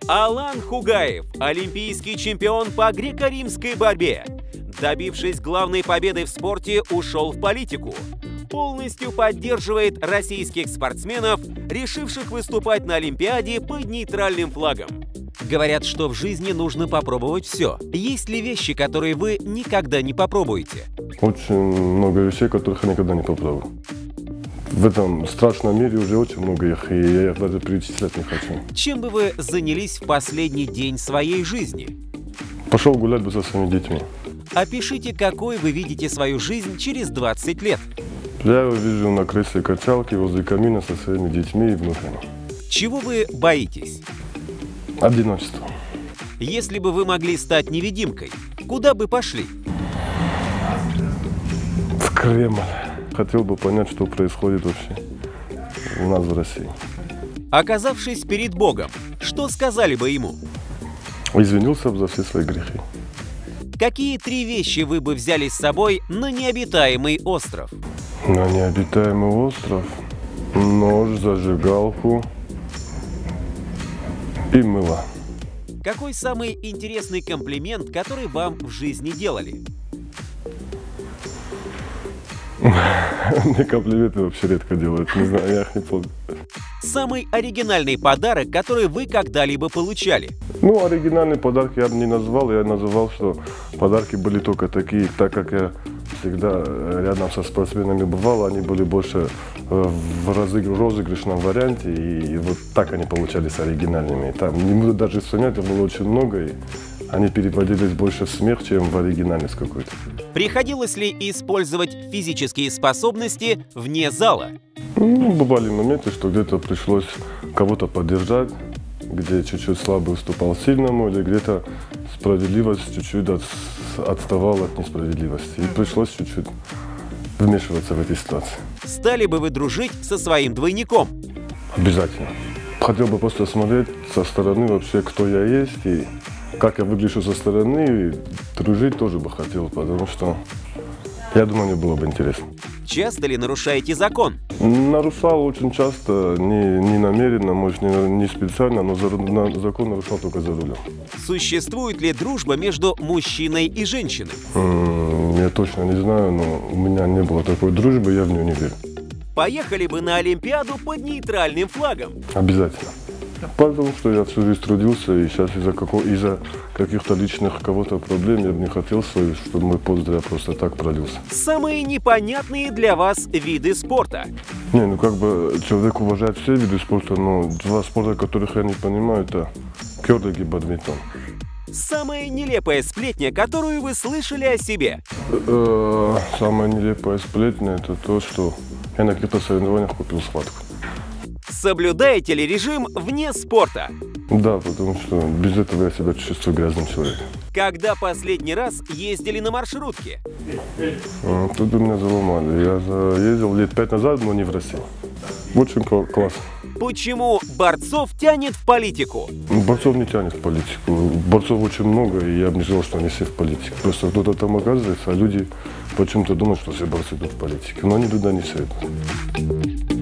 Алан Хугаев – олимпийский чемпион по греко-римской борьбе. Добившись главной победы в спорте, ушел в политику. Полностью поддерживает российских спортсменов, решивших выступать на Олимпиаде под нейтральным флагом. Говорят, что в жизни нужно попробовать все. Есть ли вещи, которые вы никогда не попробуете? Очень много вещей, которых я никогда не попробую. В этом страшном мире уже очень много их, и я их даже перечислять не хочу. Чем бы вы занялись в последний день своей жизни? Пошел гулять бы со своими детьми. Опишите, какой вы видите свою жизнь через 20 лет. Я его вижу на кресле качалки возле камина со своими детьми и внуками. Чего вы боитесь? Одиночество. Если бы вы могли стать невидимкой, куда бы пошли? В Кремль. Хотел бы понять, что происходит вообще у нас в России. Оказавшись перед Богом, что сказали бы ему? Извинился бы за все свои грехи. Какие 3 вещи вы бы взяли с собой на необитаемый остров? На необитаемый остров нож, зажигалку и мыло. Какой самый интересный комплимент, который вам в жизни делали? Мне комплименты вообще редко делают, не знаю, я их не помню. Самый оригинальный подарок, который вы когда-либо получали? Ну, оригинальный подарок я бы не назвал, я называл, что подарки были только такие, так как я всегда рядом со спортсменами бывал, они были больше в розыгрышном варианте, и вот так они получались оригинальными. Там не буду даже вспоминать, было очень много, и они переводились больше в смех, чем в оригинальность какой-то. Приходилось ли использовать физические способности вне зала? Ну, бывали моменты, что где-то пришлось кого-то поддержать, где чуть-чуть слабый уступал сильному, или где-то справедливость чуть-чуть отставала от несправедливости. И пришлось чуть-чуть вмешиваться в эти ситуации. Стали бы вы дружить со своим двойником? Обязательно. Хотел бы просто смотреть со стороны вообще, кто я есть, и как я выгляжу со стороны, и дружить тоже бы хотел, потому что, я думаю, мне было бы интересно. Часто ли нарушаете закон? Нарушал очень часто, не намеренно, может, не специально, но закон нарушал только за рулем. Существует ли дружба между мужчиной и женщиной? Я точно не знаю, но у меня не было такой дружбы, я в нее не верю. Поехали бы на Олимпиаду под нейтральным флагом? Обязательно. Потому что я всю жизнь трудился, и сейчас из-за каких-то личных кого-то проблем я бы не хотел, чтобы мой пот зря просто так пролился. Самые непонятные для вас виды спорта? Не, ну как бы человек уважает все виды спорта, но 2 спорта, которых я не понимаю, это кёрлинг и бадминтон. Самая нелепая сплетня, которую вы слышали о себе? Самая нелепая сплетня — это то, что я на каких-то соревнованиях купил схватку. Соблюдаете ли режим вне спорта? Да, потому что без этого я себя чувствую грязным человеком. Когда последний раз ездили на маршрутке? Тут вы меня заломали. Я ездил лет 5 назад, но не в России. Очень классно. Почему борцов тянет в политику? Борцов не тянет в политику. Борцов очень много, и я бы не сказал, что они все в политике. Просто кто-то там оказывается, а люди почему-то думают, что все борцы идут в политику. Но они туда не все идут.